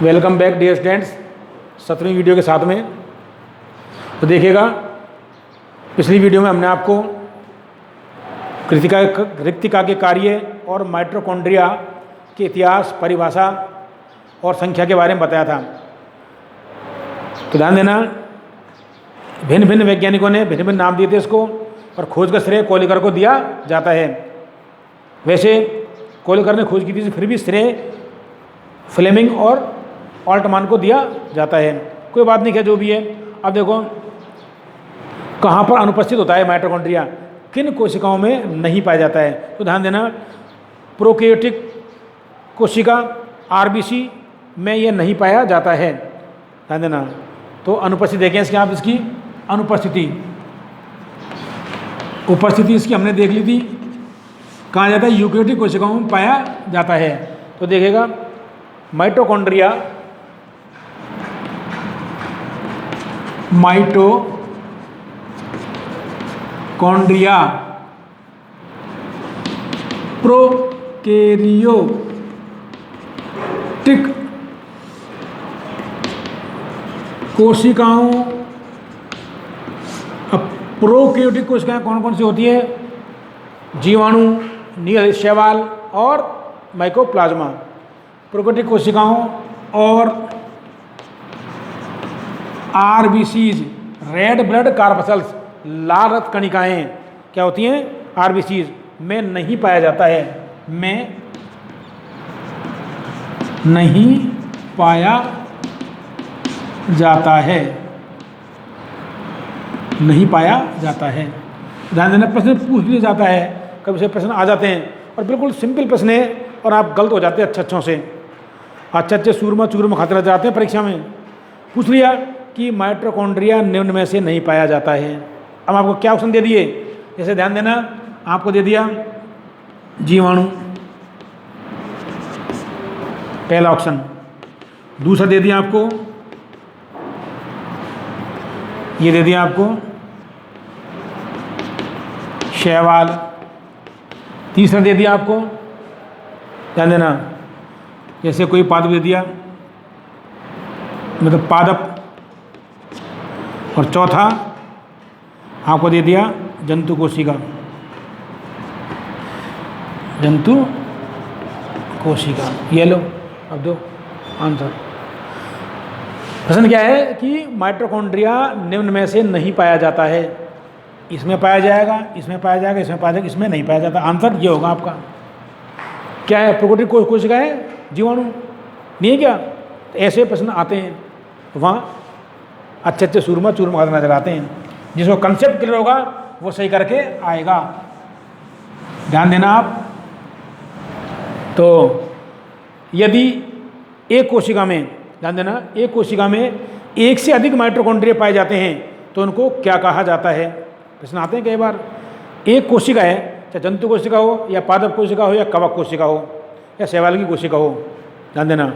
Welcome back dear students 17वीं video के साथ में। तो देखिएगा, पिछली वीडियो में हमने आपको कृत्तिका के कार्य और माइटोकॉन्ड्रिया के इतिहास, परिभाषा और संख्या के बारे में बताया था। तो ध्यान देना, भिन्न भिन्न वैज्ञानिकों ने भिन्न भिन्न नाम दिए थे इसको, और खोज का श्रेय कोलिकर को दिया जाता है। वैसे कोलिकर ने खोज की थी, फिर भी श्रेय फ्लेमिंग और ऑल्टमान को दिया जाता है। कोई बात नहीं है, जो भी है। अब देखो कहाँ पर अनुपस्थित होता है माइटोकॉन्ड्रिया, किन कोशिकाओं में नहीं पाया जाता है। तो ध्यान देना, प्रोकैरियोटिक कोशिका आरबीसी में यह नहीं पाया जाता है। ध्यान देना, तो अनुपस्थित देखें इसकी, आप इसकी अनुपस्थिति, उपस्थिति इसकी हमने देख ली थी। कहाँ जाता है? यूकेरियोटिक कोशिकाओं में पाया जाता है। तो देखिएगा, माइटोकॉन्ड्रिया प्रोकैरियोटिक कोशिकाओं। अब प्रोकैरियोटिक कोशिकाएं कौन कौन सी होती है? जीवाणु, नील शैवाल और माइकोप्लाज्मा। प्रोकैरियोटिक कोशिकाओं और आरबीसीज, रेड ब्लड कार्पसल्स, लाल रक्त कणिकाएं क्या होती हैं? आरबीसीज में नहीं पाया जाता है, में नहीं पाया जाता है, नहीं पाया जाता है। ध्यान देना, प्रश्न पूछ लिया जाता है, कभी से प्रश्न आ जाते हैं और बिल्कुल सिंपल प्रश्न है और आप गलत हो जाते हैं अच्छे से। अच्छे सूरमा चूरमा खाते रह जाते हैं परीक्षा में। पूछ लिया कि माइटोकॉन्ड्रिया निम्न में से नहीं पाया जाता है। अब आपको क्या ऑप्शन दे दिए? जैसे ध्यान देना, आपको दे दिया जीवाणु, पहला ऑप्शन। दूसरा दे दिया आपको, ये दे दिया आपको शैवाल। तीसरा दे दिया आपको, ध्यान देना, जैसे कोई पादप दे दिया, मतलब पादप। और चौथा आपको दे दिया जंतु कोशिका, जंतु कोशिका। ये लो, अब दो आंसर। प्रश्न क्या है कि माइटोकॉन्ड्रिया निम्न में से नहीं पाया जाता है। इसमें पाया जाएगा, इसमें पाया जाएगा, इसमें पाया जाएगा, इसमें नहीं पाया जाता। आंसर ये होगा आपका। क्या है? प्रोकैरियोटिक कोशिका है, जीवाणु नहीं है क्या? तो ऐसे प्रश्न आते हैं, वहाँ अच्छे सूरमा चूरमा नजर आते हैं। जिसको कंसेप्ट क्लियर होगा वो सही करके आएगा। ध्यान देना आप। तो यदि एक कोशिका में, ध्यान देना, एक कोशिका में एक से अधिक माइटोकॉन्ड्रिया पाए जाते हैं तो उनको क्या कहा जाता है? प्रश्न आते हैं कई बार। एक कोशिका है, चाहे जंतु कोशिका हो या पादप कोशिका हो या कवक कोशिका हो या शैवाल की कोशिका हो। ध्यान देना,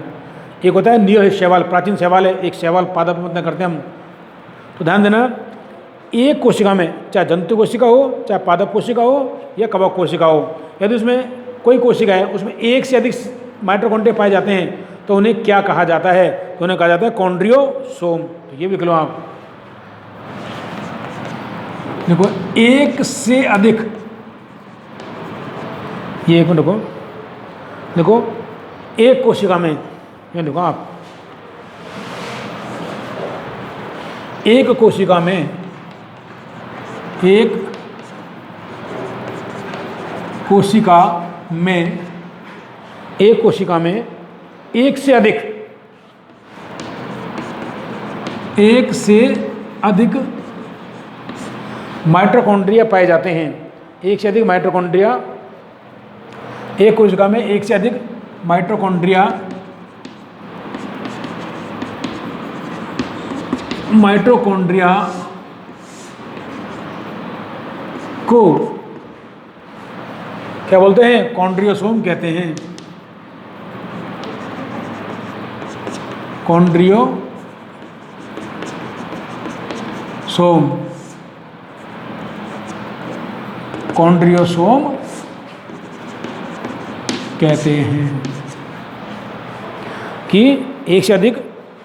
एक होता है नील शैवाल, प्राचीन शैवाल है, एक शैवाल पादप में करते हैं हम। तो ध्यान देना, एक कोशिका में चाहे जंतु कोशिका हो, चाहे पादप कोशिका हो या कवक कोशिका हो, यदि उसमें कोई कोशिका है उसमें एक से अधिक माइटोकॉन्ड्रिया पाए जाते हैं तो उन्हें क्या कहा जाता है? तो उन्हें कहा जाता है कॉन्ड्रियोसोम। तो ये भी लिख लो आप। देखो, एक से अधिक, ये एक मिनट देखो, देखो एक कोशिका में, ये देखो आप, एक कोशिका में, एक कोशिका में, एक कोशिका में एक से अधिक, एक से अधिक माइटोकॉन्ड्रिया पाए जाते हैं। एक से अधिक माइटोकॉन्ड्रिया, एक कोशिका में एक से अधिक माइटोकॉन्ड्रिया को क्या बोलते हैं? कॉन्ड्रियोसोम कहते हैं। कॉन्ड्रियोसोम, कॉन्ड्रियोसोम कहते हैं कि एक से अधिक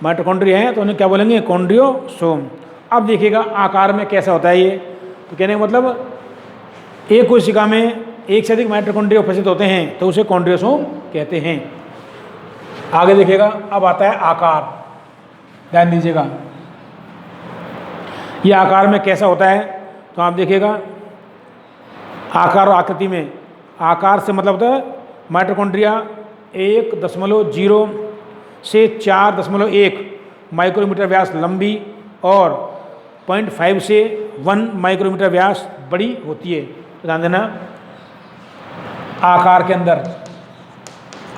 माइटोकॉन्ड्रिया हैं तो उन्हें क्या बोलेंगे, कॉन्ड्रियोसोम। अब देखिएगा आकार में कैसा होता है ये, तो कहने का मतलब एक कोशिका में एक से अधिक माइटोकॉन्ड्रिया उपस्थित होते हैं तो उसे कॉन्ड्रियोसोम कहते हैं। आगे देखिएगा, अब आता है आकार, ध्यान दीजिएगा ये आकार में कैसा होता है। तो आप देखिएगा आकार और आकृति में, आकार से मतलब होता है माइटोकॉन्ड्रिया 1.0 से 4.1 माइक्रोमीटर व्यास लंबी और 0.5 से 1 माइक्रोमीटर व्यास बड़ी होती है। तो ध्यान देना आकार के अंदर,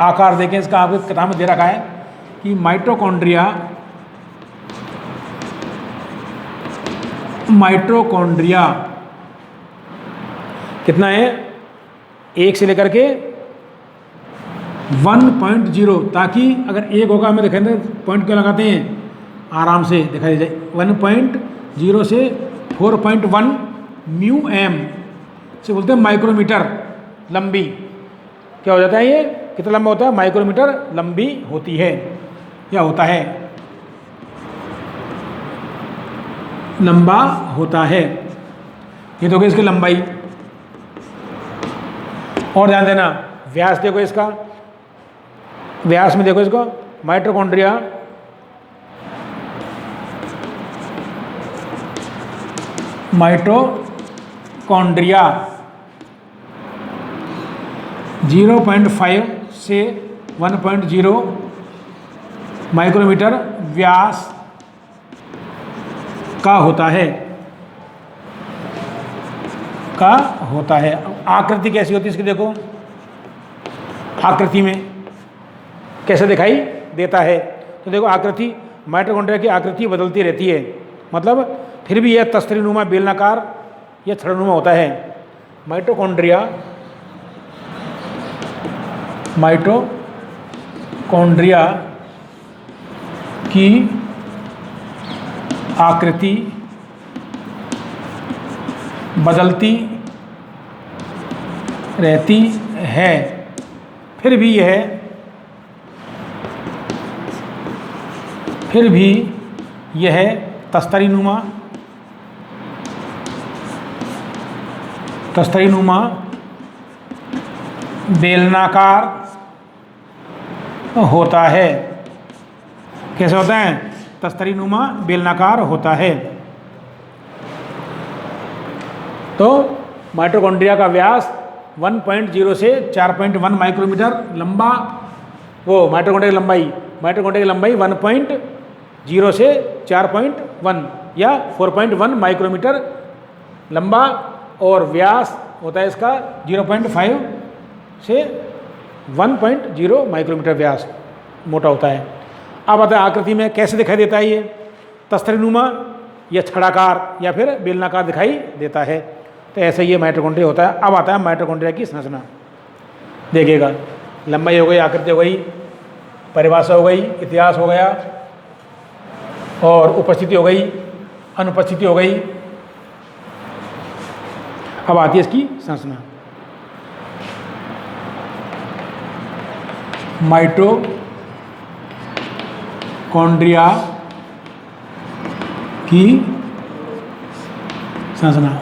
आकार देखें इसका, आपको किताब में दे रखा है कि माइटोकॉन्ड्रिया कितना है, 1 से लेकर के 1.0, ताकि अगर 1 होगा हमें दिखाई दे, पॉइंट क्यों लगाते हैं, आराम से दिखाई दे जाए। 1.0 से 4.1 म्यू एम से बोलते हैं माइक्रोमीटर लंबी। क्या हो जाता है ये, कितना लंबा होता है, माइक्रोमीटर लंबी होती है या होता है, लंबा होता है। ये तो इसकी लंबाई। और ध्यान देना व्यास देखो इसका, व्यास में देखो इसको, माइटोकॉन्ड्रिया माइटोकॉन्ड्रिया 0.5 से 1.0 माइक्रोमीटर व्यास का होता है, का होता है। आकृति कैसी होती है इसकी देखो, आकृति में कैसे दिखाई देता है। तो देखो आकृति, माइटोकॉन्ड्रिया की आकृति बदलती रहती है, मतलब फिर भी यह तस्तरीनुमा, बेलनाकार या छड़नुमा होता है। माइटोकॉन्ड्रिया की आकृति बदलती रहती है, फिर भी यह तस्तरीनुमा बेलनाकार होता है। कैसे होता है, तस्तरीनुमा बेलनाकार होता है। तो माइटोकॉन्ड्रिया का व्यास 1.0 से 4.1 माइक्रोमीटर लंबा, वो माइटोकॉन्ड्रिया की लंबाई, 1.0 से 4.1 या 4.1 माइक्रोमीटर लंबा, और व्यास होता है इसका 0.5 से 1.0 माइक्रोमीटर व्यास, मोटा होता है। अब आता है आकृति में कैसे दिखाई देता है ये, तस्तरीनुमा या छड़ाकार या फिर बेलनाकार दिखाई देता है। तो ऐसा ये माइटोकॉन्ड्रिया होता है। अब आता है माइटोकॉन्ड्रिया की संरचना, देखिएगा लंबाई हो गई, आकृति हो गई, परिभाषा हो गई, इतिहास हो गया, और उपस्थिति हो गई, अनुपस्थिति हो गई। अब आती है इसकी संरचना। माइटोकॉन्ड्रिया की संरचना,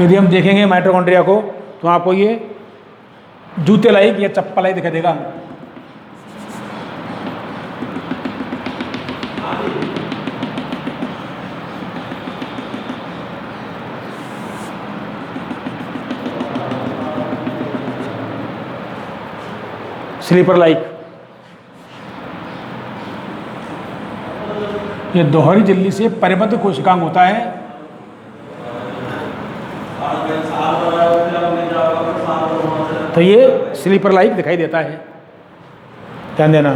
यदि हम देखेंगे माइटोकॉन्ड्रिया को तो आपको ये जूते लाइक या चप्पल लाइक दिखाई देगा। स्लीपर लाइक, ये दोहरी झिल्ली से परिबद्ध कोशिकांग होता है। तो ये स्लीपर लाइक दिखाई देता है, ध्यान देना।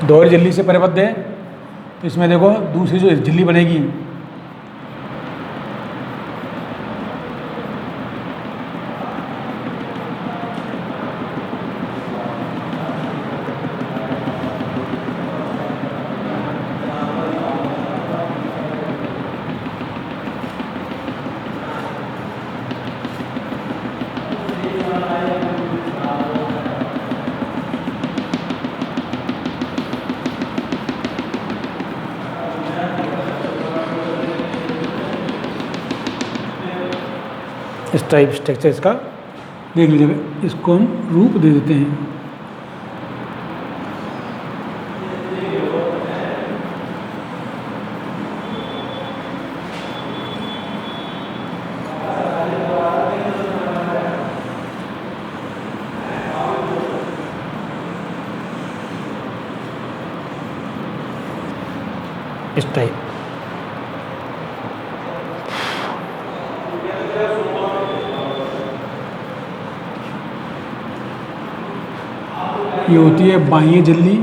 दोहरी झिल्ली से परिबद्ध है, तो इसमें देखो दूसरी जो झिल्ली बनेगी, इस टाइप स्ट्रक्चर इसका देख लीजिएगा, इसको हम रूप दे देते हैं। इस टाइप ये होती है बाह्य झिल्ली,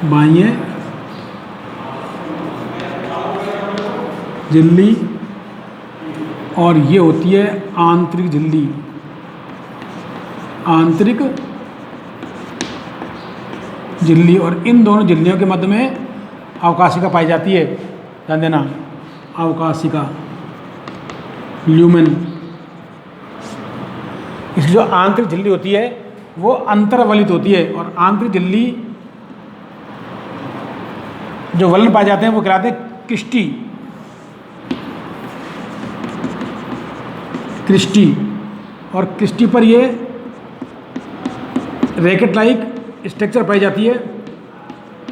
बाह्य झिल्ली, और ये होती है आंतरिक झिल्ली, आंतरिक झिल्ली। और इन दोनों झिल्लियों के मध्य में अवकाशिका पाई जाती है, ध्यान देना, अवकाशिका, ल्यूमेन। इसकी जो आंतरिक झिल्ली होती है वो अंतर्वलित होती है, और आंतरिक झिल्ली जो वलन पाए जाते हैं वो कहलाते हैं क्रिस्टी, क्रिस्टी। और क्रिस्टी पर ये रैकेट लाइक स्ट्रक्चर पाई जाती है,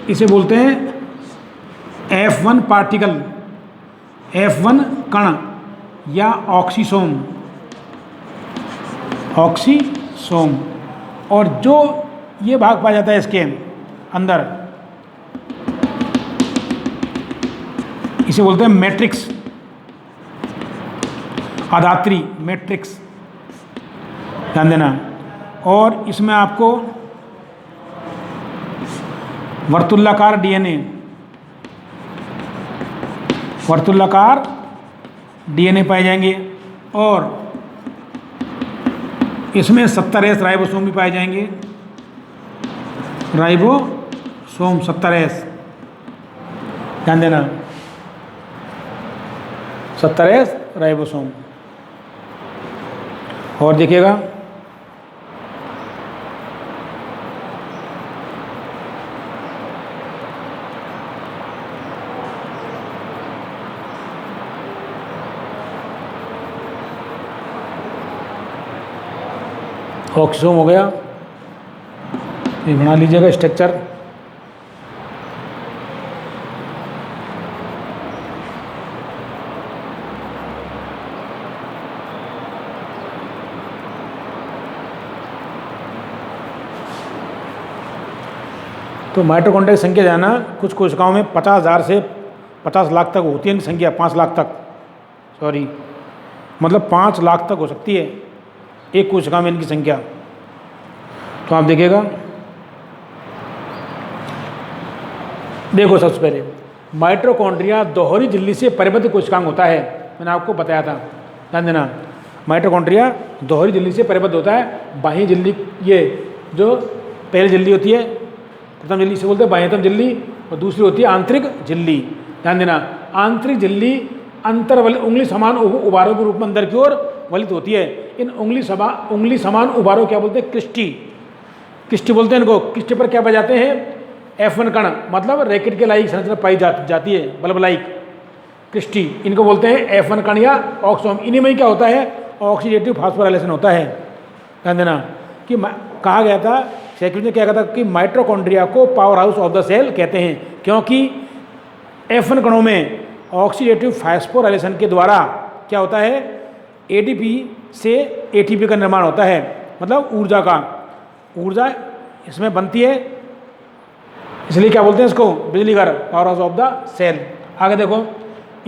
इसे बोलते हैं F1 पार्टिकल, F1 कण या ऑक्सीसोम, ऑक्सीसोम। और जो ये भाग पाया जाता है इसके अंदर, इसे बोलते हैं मैट्रिक्स, अधात्री मैट्रिक्स, ध्यान देना। और इसमें आपको वर्तुलाकार डीएनए, वर्तुलाकार डीएनए पाए जाएंगे, और इसमें 70S राइबोसोम भी पाए जाएंगे, राइबोसोम 70S, ध्यान देना, 70S राइबोसोम। और देखिएगा ऑक्सीसोम हो गया, ये बना लीजिएगा स्ट्रक्चर। तो माइटोकॉन्ड्रिया की संख्या जाना, कुछ कोशिकाओं में 50,000 से 50 लाख तक होती है इनकी संख्या, 5 लाख तक, सॉरी, मतलब 5 लाख तक हो सकती है एक कोशिका में इनकी संख्या। तो आप देखिएगा, देखो सबसे पहले माइटोकॉन्ड्रिया दोहरी झिल्ली से परिबद्ध कोशिकांग होता है, मैंने आपको बताया था, ध्यान देना। माइटोकॉन्ड्रिया दोहरी झिल्ली से परिबद्ध होता है। बाह्य झिल्ली, ये जो पहली झिल्ली होती है, प्रथम झिल्ली से बोलते हैं बाह्यतम झिल्ली, और दूसरी होती है आंतरिक झिल्ली, ध्यान देना। आंतरिक झिल्ली अंतर्वलित उंगली समान उभारों के रूप में अंदर की ओर वलित होती है। इन उंगली समान उभारों क्या बोलते हैं? क्रिस्टी, क्रिस्टी बोलते हैं इनको। क्रिस्टी पर क्या पाए जाते हैं? F1 कण, मतलब रैकेट के लाइक संरचना पाई जाती है, बल्ब लाइक क्रिस्टी, इनको बोलते हैं F1 कण या ऑक्सोम। इन्हीं में क्या होता है? ऑक्सीडेटिव फास्फोराइलेशन होता है। ध्यान देना कि कहा गया था, सेक्रेटरी ने क्या कहा था कि माइटोकॉन्ड्रिया को power house of the cell कहते हैं, क्योंकि F1 कणों में ऑक्सीडेटिव फास्फोराइलेशन के द्वारा क्या होता है? ADP से ATP का निर्माण होता है, मतलब ऊर्जा इसमें बनती है, इसलिए क्या बोलते हैं इसको? बिजली घर, power house of the cell. आगे देखो,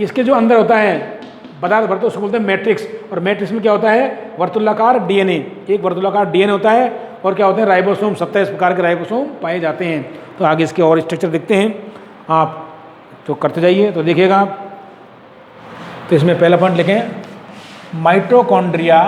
इसके जो अंदर होता है पदार्थ भरते उसको बोलते हैं मैट्रिक्स, और मैट्रिक्स में क्या होता है? वर्तुलाकार DNA, एक वर्तुलाकार DNA होता है, और क्या होते हैं? राइबोसोम, 27 प्रकार के राइबोसोम पाए जाते हैं। तो आगे इसके और स्ट्रक्चर देखते हैं, आप तो करते जाइए तो देखिएगा आप। तो इसमें पहला पॉइंट लिखें, माइटोकॉन्ड्रिया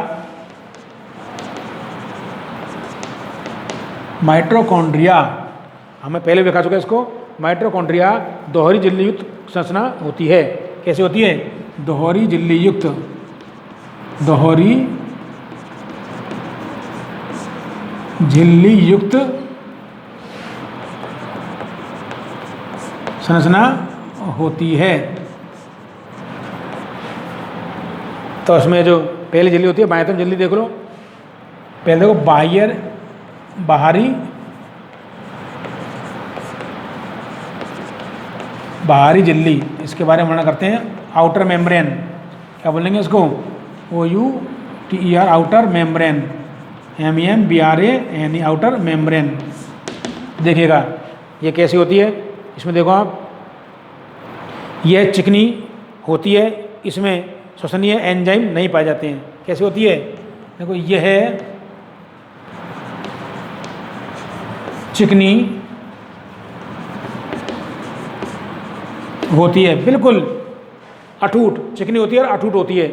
हमें पहले दिखा चुका है इसको। माइटोकॉन्ड्रिया दोहरी झिल्ली युक्त संरचना होती है। कैसे होती है? दोहरी झिल्ली युक्त, दोहरी झिल्ली युक्त संरचना होती है। तो उसमें जो पहली झिल्ली होती है, बाएं तरफ झिल्ली देख लो, पहले देखो बाहरी झिल्ली, इसके बारे में वर्णन करते हैं आउटर मेम्ब्रेन। क्या बोलेंगे इसको? OUTER, outer membrane, MEMBRAN, outer membrane. देखिएगा ये कैसी होती है, इसमें देखो आप, यह चिकनी होती है, इसमें श्वसनीय एंजाइम नहीं पाए जाते हैं। कैसी होती है? देखो यह है चिकनी होती है, बिल्कुल अटूट चिकनी होती है और अटूट होती है।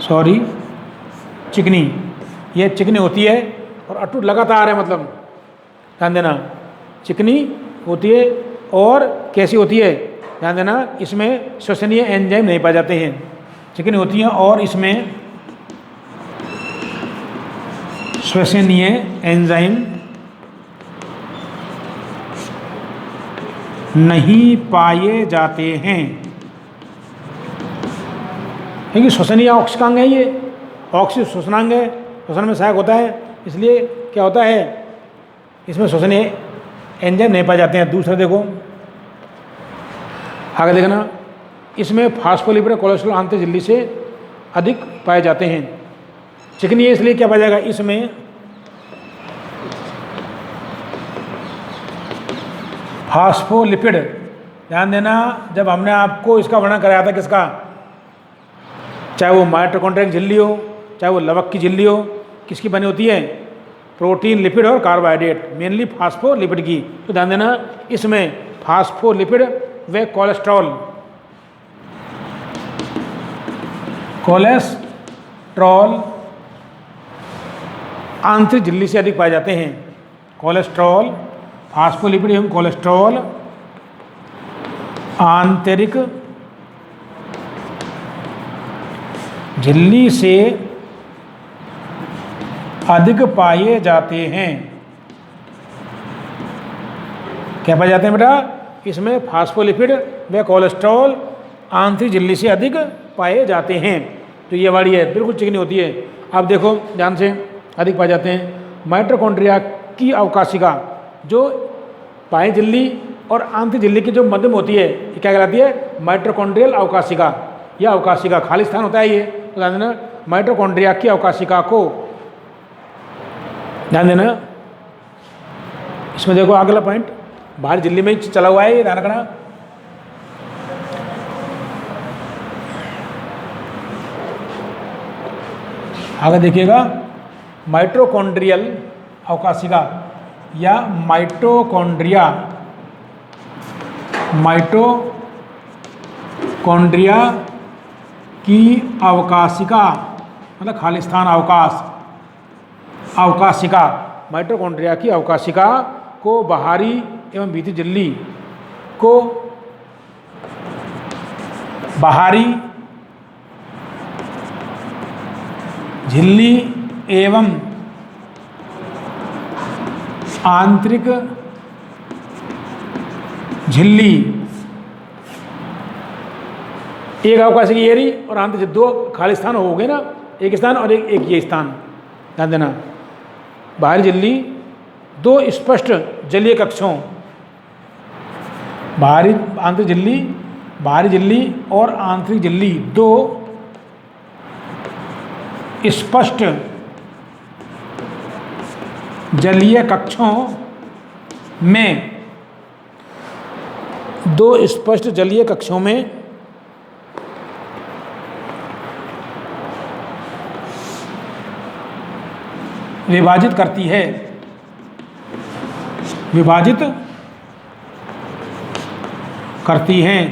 सॉरी, चिकनी, यह चिकनी होती है और अटूट लगातार है, मतलब ध्यान देना, चिकनी होती है और कैसी होती है, ध्यान देना, इसमें श्वसनीय एंजाइम नहीं पाए जाते हैं। चिकनी होती है और इसमें श्वसनीय एंजाइम नहीं पाए जाते हैं, क्योंकि श्वसनीय ऑक्सीकांग है, ये ऑक्सी श्वसनांग है, श्वसन में सहायक होता है, इसलिए क्या होता है, इसमें श्वसनीय एंजाइम नहीं पाए जाते हैं। दूसरा देखो आगे देखना, इसमें फास्फोलिपिड कोलेस्ट्रॉल आंतरिक झिल्ली से अधिक पाए जाते हैं। चिकनी है इसलिए क्या पाया जाएगा, इसमें फास्फोलिपिड, ध्यान देना, जब हमने आपको इसका वर्णन कराया था किसका, चाहे वो माइटोकॉन्ड्रिया की झिल्ली हो, चाहे वो लवक की झिल्ली हो, किसकी बनी होती है, प्रोटीन, लिपिड और कार्बोहाइड्रेट, मेनली फास्फोलिपिड की। तो ध्यान देना, इसमें फास्फोलिपिड व कोलेस्ट्रॉल आंतरिक झिल्ली से अधिक पाए जाते हैं। कोलेस्ट्रॉल, फास्फोलिपिड एवं कोलेस्ट्रॉल आंतरिक झिल्ली से अधिक पाए जाते हैं। क्या पाए जाते हैं बेटा, इसमें फास्फोलिपिड व कोलेस्ट्रॉल आंतरिक झिल्ली से अधिक पाए जाते हैं। तो ये वाली है, बिल्कुल चिकनी होती है। अब देखो ध्यान से, अधिक पाए जाते हैं। माइटोकॉन्ड्रिया की अवकाशिका, जो बाह्य झिल्ली और आंतरिक झिल्ली की जो मध्यम होती है, ये क्या कहलाती है, माइटोकॉन्ड्रियल अवकाशिका। यह अवकाशिका खाली स्थान होता है ये, तो ध्यान देना, माइटोकॉन्ड्रिया की अवकाशिका को ध्यान देना। इसमें देखो अगला पॉइंट, बाहरी झिल्ली में चला हुआ है, ये ध्यान रखना। आगे देखिएगा, माइटोकॉन्ड्रियल अवकाशिका या माइटोकॉन्ड्रिया की अवकाशिका, मतलब खाली स्थान अवकाशिका, माइटोकॉन्ड्रिया की अवकाशिका को बाहरी एवं भीतरी झिल्ली को बाहरी झिल्ली एवं आंतरिक झिल्ली, एक अवकाशिकी ये रही और आंतरिक, दो खाली स्थान हो गए ना, एक स्थान और एक ये स्थान, ध्यान देना। बाहरी झिल्ली दो स्पष्ट जलीय कक्षों, बाहरी झिल्ली और आंतरिक झिल्ली दो स्पष्ट जलीय कक्षों में, दो स्पष्ट जलीय कक्षों में विभाजित करती है,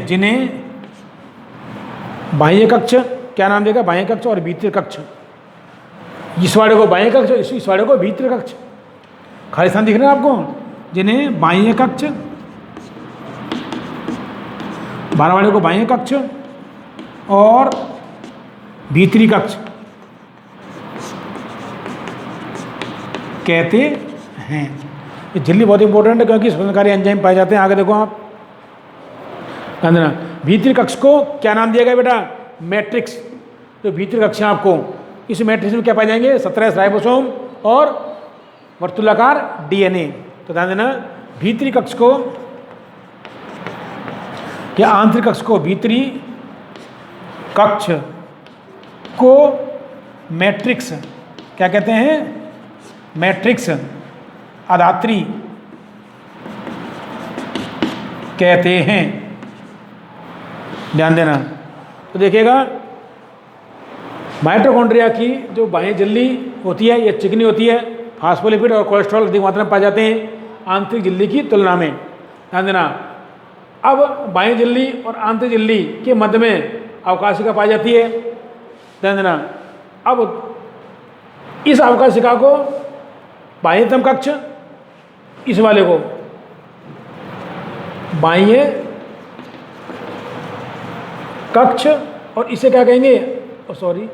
जिन्हें बाह्य कक्ष, क्या नाम देगा, बाह्य कक्ष और भीतरी कक्ष। इस वाले को बाह्य कक्ष, इस वाले को भीतरी कक्ष, खाली स्थान दिख रहे हैं आपको, जिन्हें बाह्य कक्ष, बाहर वाले को बाह्य कक्ष और भीतरी कक्ष कहते हैं। ये झिल्ली बहुत इंपॉर्टेंट है, क्योंकि श्वसनकारी एंजाइम पाए जाते हैं। आगे देखो आप, ध्यान देना, भीतरी कक्ष को क्या नाम दिया गया बेटा? मैट्रिक्स। तो भीतरी कक्ष है आपको, इस मैट्रिक्स में क्या पाए जाएंगे? 17 राइबोसोम और वर्तुलाकार डीएनए। तो ध्यान देना, भीतरी कक्ष को या आंतरिक कक्ष को, भीतरी कक्ष को मैट्रिक्स क्या कहते हैं? मैट्रिक्स अधात्री कहते हैं। ध्यान देना। तो देखिएगा, माइटोकॉन्ड्रिया की जो बाह्य झिल्ली होती है, यह चिकनी होती है, फास्फोलिपिड और कोलेस्ट्रॉल अधिक मात्रा में पाए जाते हैं आंतरिक झिल्ली की तुलना में। ध्यान देना, अब बाह्य झिल्ली और आंतरिक झिल्ली के मध्य में अवकाशिका पाई जाती है। ध्यान देना, अब इस अवकाशिका को बाह्यतम कक्ष, इस वाले को बाह्य कक्ष, और इसे क्या कहेंगे? सॉरी,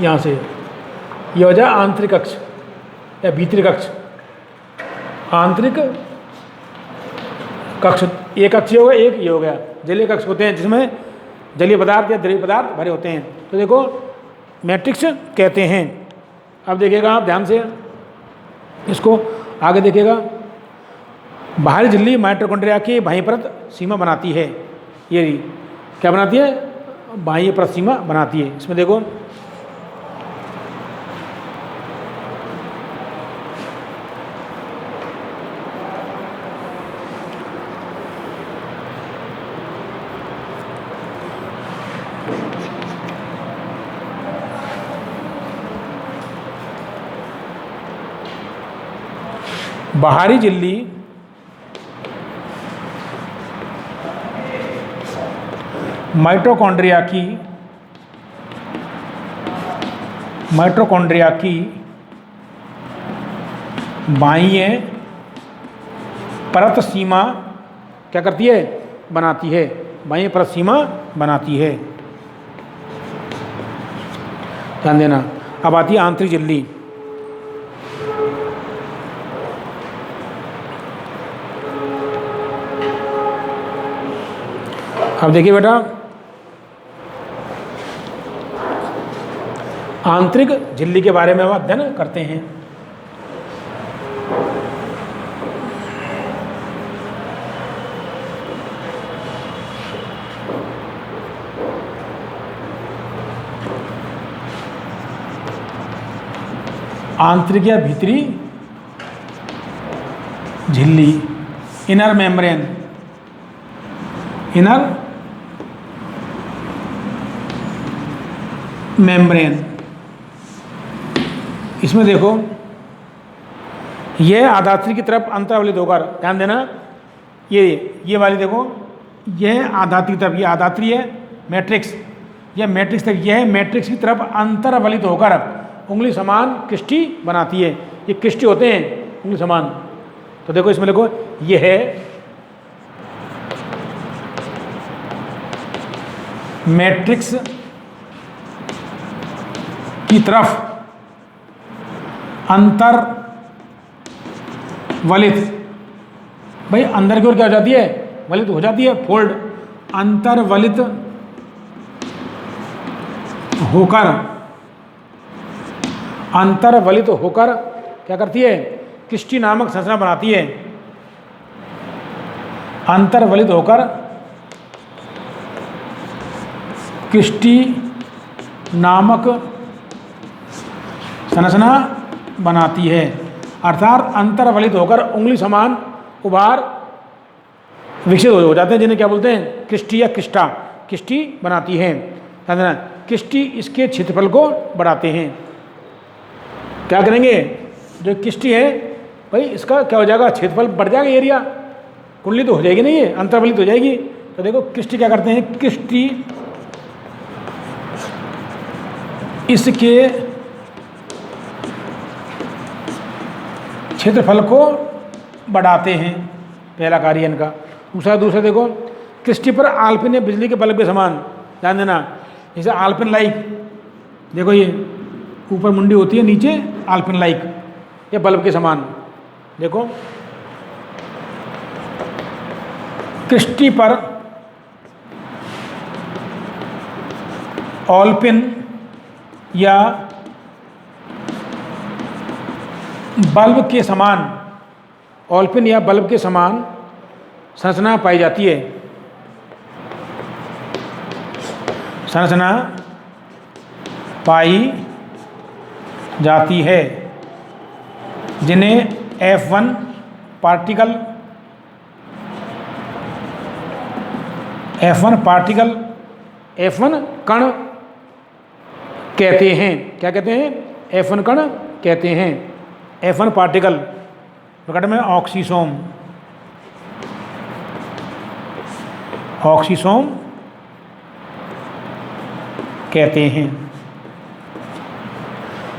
यहाँ से ये हो जाए आंतरिक कक्ष या भीतरी कक्ष। आंतरिक कक्ष एक कक्ष होगा, एक ये हो गया। जलीय कक्ष होते हैं जिसमें जलीय पदार्थ या द्रव्य पदार्थ भरे होते हैं। तो देखो, मैट्रिक्स कहते हैं। अब देखिएगा आप ध्यान से, इसको आगे देखिएगा। बाहरी झिल्ली माइटोकॉन्ड्रिया की बाह्य परत सीमा बनाती है। ये क्या बनाती है? बाह्य परत सीमा बनाती है। इसमें देखो, बाहरी झिल्ली माइटोकॉन्ड्रिया की बाह्य परत सीमा क्या करती है? बनाती है। बाह्य परत सीमा बनाती है। ध्यान देना। अब आती है आंतरिक झिल्ली। अब देखिए बेटा, आंतरिक झिल्ली के बारे में हम अध्ययन करते हैं। आंतरिक या भीतरी झिल्ली, इनर मेम्ब्रेन, इनर मेम्ब्रेन। इसमें देखो, यह आधात्री की तरफ अंतरावलित होकर, ध्यान देना, ये वाली देखो, यह आधात्री की तरफ, ये आधात्री है मैट्रिक्स, यह मैट्रिक्स तक, यह मैट्रिक्स की तरफ अंतरावलित होकर उंगली समान किष्टि बनाती है। ये किष्टि होते हैं उंगली समान। तो देखो इसमें देखो, यह है मैट्रिक्स की तरफ अंतर वलित, भाई अंदर की ओर क्या हो जाती है? वलित हो जाती है, फोल्ड। अंतर वलित होकर, अंतर वलित होकर क्या करती है? किष्टि नामक संरचना बनाती है। अंतर वलित होकर किष्टि नामक संरचना बनाती है। अर्थात अंतर्वलित होकर उंगली समान उभार विकसित हो जाते हैं, जिन्हें क्या बोलते हैं? किष्टि या किष्टा। किष्टि बनाती है। किष्टि इसके क्षेत्रफल को बढ़ाते हैं। क्या करेंगे? जो किष्टि है भाई, इसका क्या हो जाएगा? क्षेत्रफल बढ़ जाएगा, एरिया कुंडली तो हो जाएगी नहीं, ये अंतर्वलित हो जाएगी। तो देखो किष्टि क्या करते हैं? किष्टि इसके क्षेत्रफल को बढ़ाते हैं, पहला कार्य इनका। दूसरा देखो, किष्टि पर आल्पिन या बिजली के बल्ब के समान, ध्यान देना, जैसे आल्पिन लाइक, देखो ये ऊपर मुंडी होती है, नीचे आल्पिन लाइक, या बल्ब के समान। देखो किष्टि पर ऑलपिन या बल्ब के समान, ऑलपिन या बल्ब के समान संरचना पाई जाती है, संरचना पाई जाती है, जिन्हें F1 पार्टिकल, F1 कण कहते हैं। क्या कहते हैं? F1 कण कहते हैं। F1 पार्टिकल प्रकट में ऑक्सीसोम, ऑक्सीसोम कहते हैं।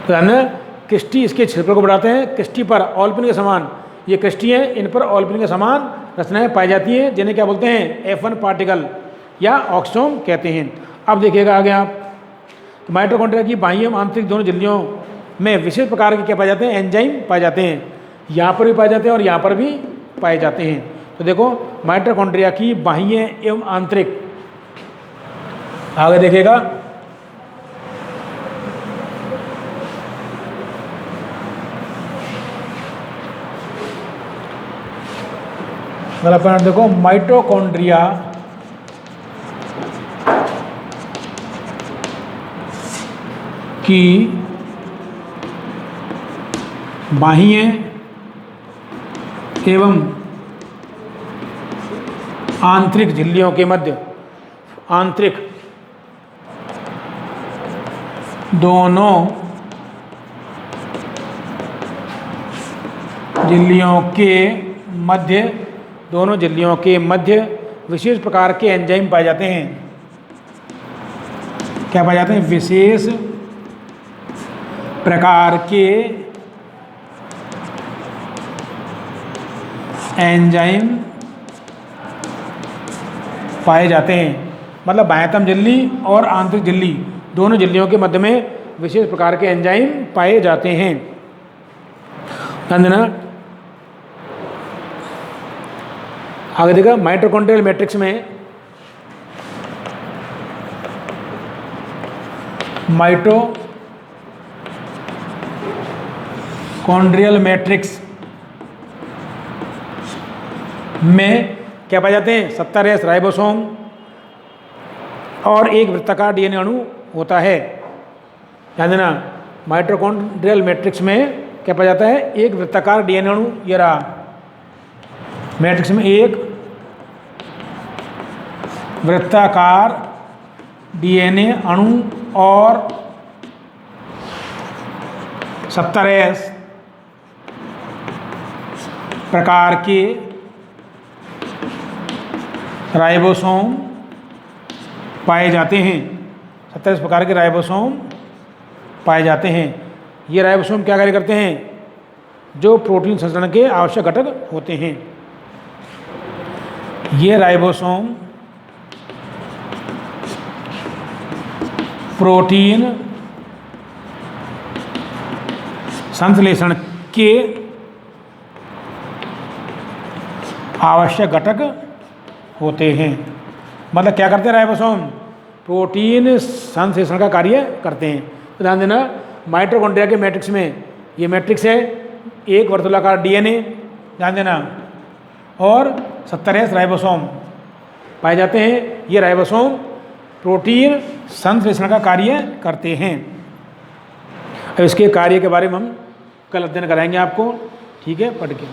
तो हमने क्रिस्टी इसके क्षेत्रफल को बढ़ाते हैं। क्रिस्टी पर ऑलपिन के समान, ये क्रिस्टी है, इन पर ऑलपिन के समान रचनाएं पाई जाती हैं, जिन्हें क्या बोलते हैं? F1 पार्टिकल या ऑक्सीसोम कहते हैं। अब देखिएगा आगे आप, तो माइटोकॉन्ड्रिया की बाह्य एवं आंतरिक दोनों झिल्लियों में विशेष प्रकार के क्या पाए जाते हैं? एंजाइम पाए जाते हैं। यहाँ पर भी पाए जाते हैं और यहाँ पर भी पाए जाते हैं। तो देखो माइटोकॉन्ड्रिया की बाह्य एवं आंतरिक, आगे देखिएगा अगला पॉइंट देखो, माइटोकॉन्ड्रिया की बाह्य एवं आंतरिक झिल्लियों के मध्य, आंतरिक दोनों झिल्लियों के मध्य, दोनों झिल्लियों के मध्य विशेष प्रकार के एंजाइम पाए जाते हैं। क्या पाए जाते हैं? विशेष प्रकार के एंजाइम पाए जाते हैं। मतलब बाह्यतम झिल्ली और आंतरिक झिल्ली, दोनों झिल्लियों के मध्य में विशेष प्रकार के एंजाइम पाए जाते हैं। ध्यान देना। आगे देखा, माइटोकॉन्ड्रियल मैट्रिक्स में माइटोकॉन्ड्रियल मैट्रिक्स में क्या पाए जाते हैं? 70S राइबोसोम और एक वृत्ताकार डीएनए अणु होता है। ध्यान देना, माइटोकॉन्ड्रियल मैट्रिक्स में क्या पाया जाता है? एक वृत्ताकार डीएनए अणु, ये रहा मैट्रिक्स में एक वृत्ताकार डीएनए अणु और 70S प्रकार के राइबोसोम पाए जाते हैं। 70S प्रकार के राइबोसोम पाए जाते हैं। ये राइबोसोम क्या कार्य करते हैं? जो प्रोटीन संश्लेषण के आवश्यक घटक होते हैं। ये राइबोसोम प्रोटीन संश्लेषण के आवश्यक घटक होते हैं। मतलब क्या करते हैं राइबोसोम? प्रोटीन संश्लेषण का कार्य करते हैं। तो ध्यान देना, माइटोकॉन्ड्रिया के मैट्रिक्स में, ये मैट्रिक्स है, एक वर्तुलाकार डीएनए, ध्यान देना, और 70S राइबोसोम पाए जाते हैं। ये राइबोसोम प्रोटीन संश्लेषण का कार्य करते हैं। अब इसके कार्य के बारे में हम कल अध्ययन कराएंगे आपको। ठीक है, पढ़ के।